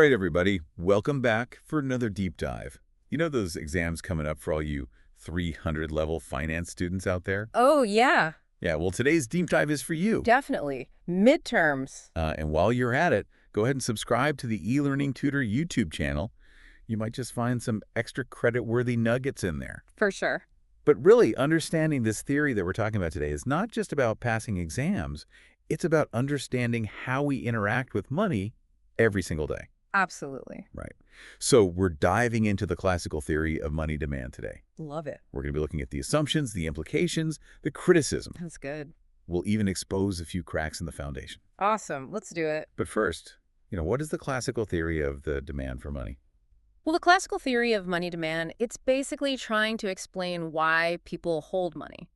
right, everybody, welcome back for another deep dive. You know those exams coming up for all you 300 level finance students out there? Oh, yeah, Yeah, well, today's deep dive is for you. definitely. Midterms. And while you're at it, go ahead and subscribe to the eLearning Tutor YouTube channel. You might just find some extra credit-worthy nuggets in there. For sure. But really, understanding this theory that we're talking about today is not just about passing exams. It's about understanding how we interact with money every single day. Absolutely. Right. So we're diving into the classical theory of money demand today. Love it. We're going to be looking at the assumptions, the implications, the criticism. That's good. We'll even expose a few cracks in the foundation. Awesome. Let's do it. But first, what is the classical theory of the demand for money? Well, the classical theory of money demand, it's basically trying to explain why people hold money.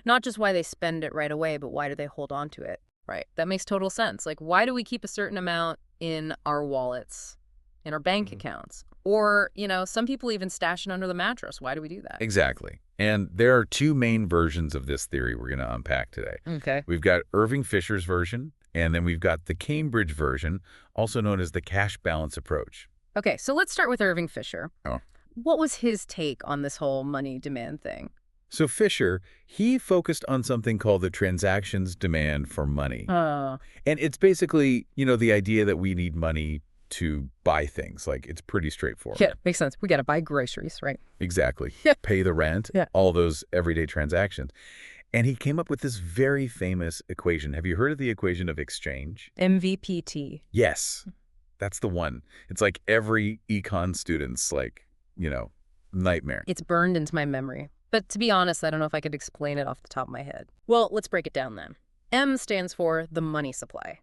Not just why they spend it right away, but why do they hold on to it? Right. That makes total sense. Like, why do we keep a certain amount in our wallets, in our bank accounts? Or, some people even stash it under the mattress. Why do we do that? Exactly. And there are two main versions of this theory we're going to unpack today. Okay. We've got Irving Fisher's version, and then we've got the Cambridge version, also known as the cash balance approach. Okay, so let's start with Irving Fisher. Oh. What was his take on this whole money demand thing? So Fisher, he focused on something called the transactions demand for money. Oh. And it's basically, the idea that we need money to buy things. Like, it's pretty straightforward. Yeah, makes sense. We got to buy groceries, right? Exactly. Yeah. Pay the rent, Yeah. all those everyday transactions. And he came up with this very famous equation. Have you heard of the equation of exchange? MVPT. Yes, that's the one. It's like every econ student's, nightmare. It's burned into my memory. But to be honest, I don't know if I could explain it off the top of my head. Well, let's break it down then. M stands for the money supply.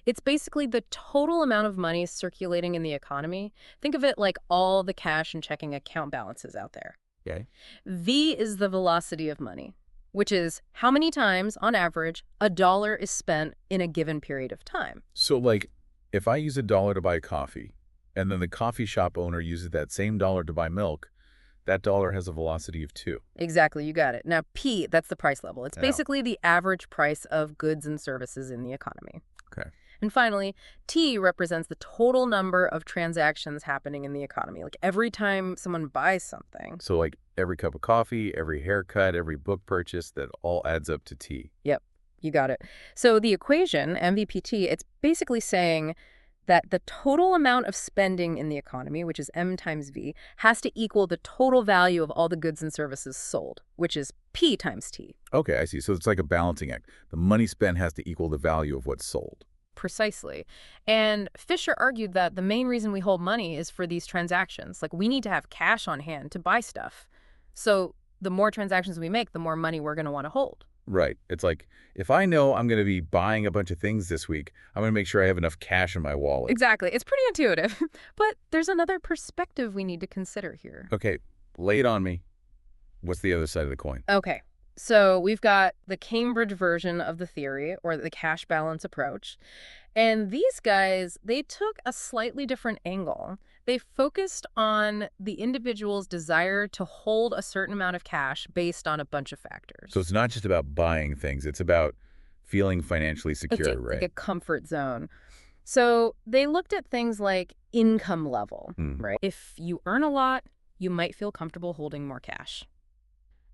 It's basically the total amount of money circulating in the economy. Think of it like all the cash and checking account balances out there. Okay. V is the velocity of money, which is how many times, on average, a dollar is spent in a given period of time. So, if I use $1 to buy coffee, and then the coffee shop owner uses that same dollar to buy milk, that dollar has a velocity of 2. Exactly, you got it. Now, P, that's the price level. It's Yeah. basically the average price of goods and services in the economy. Okay. And finally, T represents the total number of transactions happening in the economy. Like every time someone buys something. So, every cup of coffee, every haircut, every book purchase, that all adds up to T. Yep, you got it. So the equation, MVPT, it's basically saying that the total amount of spending in the economy, which is M times V, has to equal the total value of all the goods and services sold, which is P times T. Okay, I see. So it's like a balancing act. The money spent has to equal the value of what's sold. Precisely. And Fisher argued that the main reason we hold money is for these transactions. Like, we need to have cash on hand to buy stuff. So the more transactions we make, the more money we're going to want to hold. Right. It's like, if I know I'm going to be buying a bunch of things this week, I'm going to make sure I have enough cash in my wallet. Exactly. It's pretty intuitive. But there's another perspective we need to consider here. Okay, lay it on me. What's the other side of the coin? Okay. So we've got the Cambridge version of the theory, or the cash balance approach. And these guys, they took a slightly different angle. They focused on the individual's desire to hold a certain amount of cash based on a bunch of factors. So it's not just about buying things. It's about feeling financially secure, It's right? like a comfort zone. So they looked at things like income level, right? If you earn a lot, you might feel comfortable holding more cash.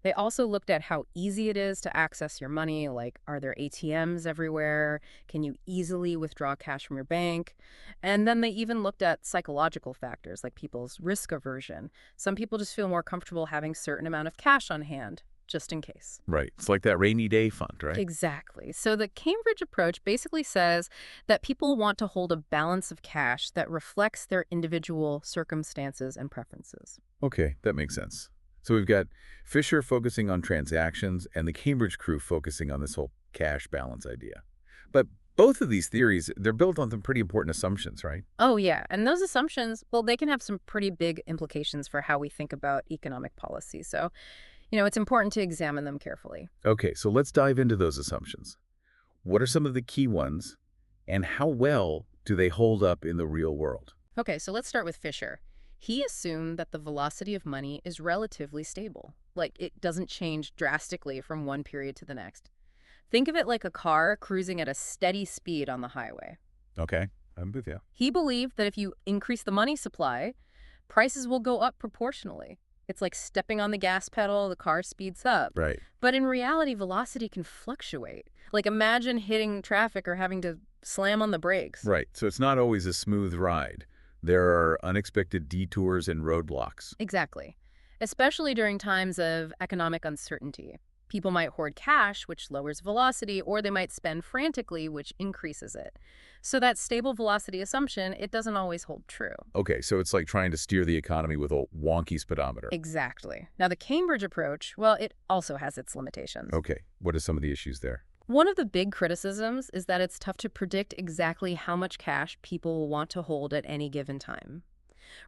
They also looked at how easy it is to access your money, like are there ATMs everywhere? Can you easily withdraw cash from your bank? And then they even looked at psychological factors like people's risk aversion. Some people just feel more comfortable having a certain amount of cash on hand, just in case. Right. It's like that rainy day fund, right? Exactly. So the Cambridge approach basically says that people want to hold a balance of cash that reflects their individual circumstances and preferences. Okay, that makes sense. So we've got Fisher focusing on transactions and the Cambridge crew focusing on this whole cash balance idea. But both of these theories, they're built on some pretty important assumptions, right? Oh, yeah. And those assumptions, well, they can have some pretty big implications for how we think about economic policy. So, it's important to examine them carefully. Okay, so let's dive into those assumptions. What are some of the key ones, and how well do they hold up in the real world? Okay, so let's start with Fisher. He assumed that the velocity of money is relatively stable. Like, it doesn't change drastically from one period to the next. Think of it like a car cruising at a steady speed on the highway. Okay. I'm with you. He believed that if you increase the money supply, prices will go up proportionally. It's like stepping on the gas pedal, the car speeds up. Right. But in reality, velocity can fluctuate. Like imagine hitting traffic or having to slam on the brakes. Right. So it's not always a smooth ride. There are unexpected detours and roadblocks. Exactly. Especially during times of economic uncertainty. People might hoard cash, which lowers velocity, or they might spend frantically, which increases it. So that stable velocity assumption, it doesn't always hold true. Okay, so it's like trying to steer the economy with a wonky speedometer. Exactly. Now, the Cambridge approach, well, it also has its limitations. Okay, what are some of the issues there? One of the big criticisms is that it's tough to predict exactly how much cash people will want to hold at any given time.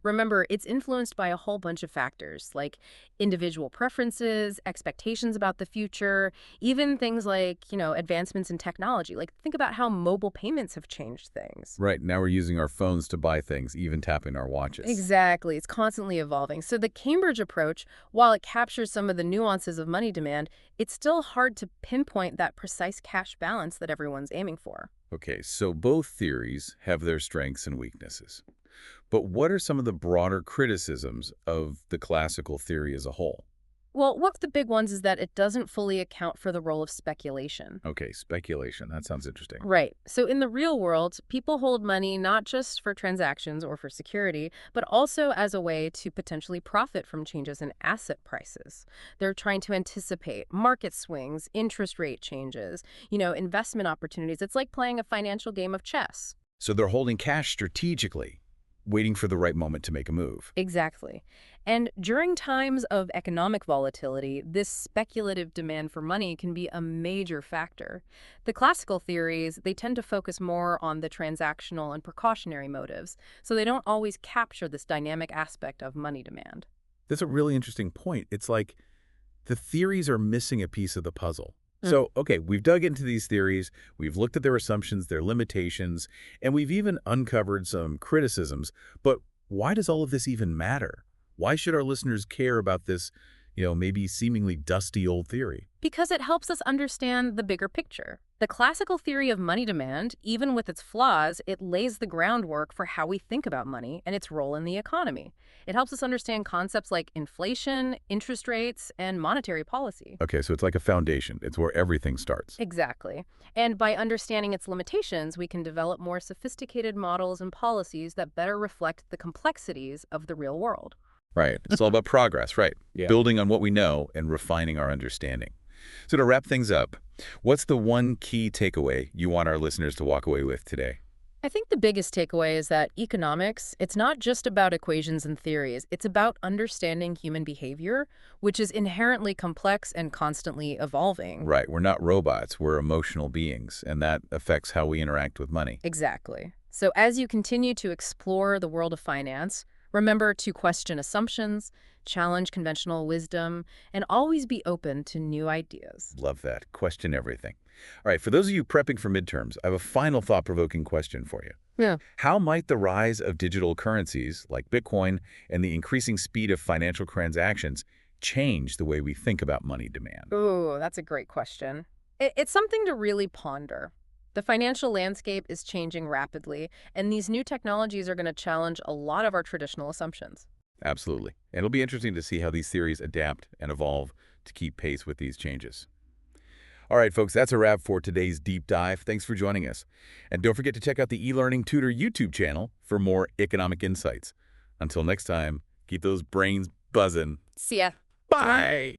Remember, it's influenced by a whole bunch of factors, like individual preferences, expectations about the future, even things like, advancements in technology. Like, think about how mobile payments have changed things. Right, now we're using our phones to buy things, even tapping our watches. Exactly. It's constantly evolving. So the Cambridge approach, while it captures some of the nuances of money demand, it's still hard to pinpoint that precise cash balance that everyone's aiming for. Okay, so both theories have their strengths and weaknesses. But what are some of the broader criticisms of the classical theory as a whole? Well, one of the big ones is that it doesn't fully account for the role of speculation. Okay, speculation. That sounds interesting. Right. So in the real world, people hold money not just for transactions or for security, but also as a way to potentially profit from changes in asset prices. They're trying to anticipate market swings, interest rate changes, investment opportunities. It's like playing a financial game of chess. So they're holding cash strategically, waiting for the right moment to make a move. Exactly. And during times of economic volatility, this speculative demand for money can be a major factor. The classical theories, they tend to focus more on the transactional and precautionary motives, so they don't always capture this dynamic aspect of money demand. That's a really interesting point. It's like the theories are missing a piece of the puzzle. So, okay, we've dug into these theories, we've looked at their assumptions, their limitations, and we've even uncovered some criticisms. But why does all of this even matter? Why should our listeners care about this, maybe seemingly dusty old theory? Because it helps us understand the bigger picture. The classical theory of money demand, even with its flaws, it lays the groundwork for how we think about money and its role in the economy. It helps us understand concepts like inflation, interest rates, and monetary policy. Okay, so it's like a foundation. It's where everything starts. Exactly. And by understanding its limitations, we can develop more sophisticated models and policies that better reflect the complexities of the real world. Right. It's all about progress, right? Yeah. Building on what we know and refining our understanding. So to wrap things up, what's the one key takeaway you want our listeners to walk away with today? I think the biggest takeaway is that economics, it's not just about equations and theories. It's about understanding human behavior, which is inherently complex and constantly evolving. Right. We're not robots. We're emotional beings, and that affects how we interact with money. Exactly. So as you continue to explore the world of finance, remember to question assumptions, challenge conventional wisdom, and always be open to new ideas. Love that. Question everything. All right, for those of you prepping for midterms, I have a final thought-provoking question for you. Yeah. How might the rise of digital currencies like Bitcoin and the increasing speed of financial transactions change the way we think about money demand? Ooh, that's a great question. It's something to really ponder. The financial landscape is changing rapidly, and these new technologies are going to challenge a lot of our traditional assumptions. Absolutely. And it'll be interesting to see how these theories adapt and evolve to keep pace with these changes. All right, folks, that's a wrap for today's deep dive. Thanks for joining us. And don't forget to check out the eLearning Tutor YouTube channel for more economic insights. Until next time, keep those brains buzzing. See ya. Bye.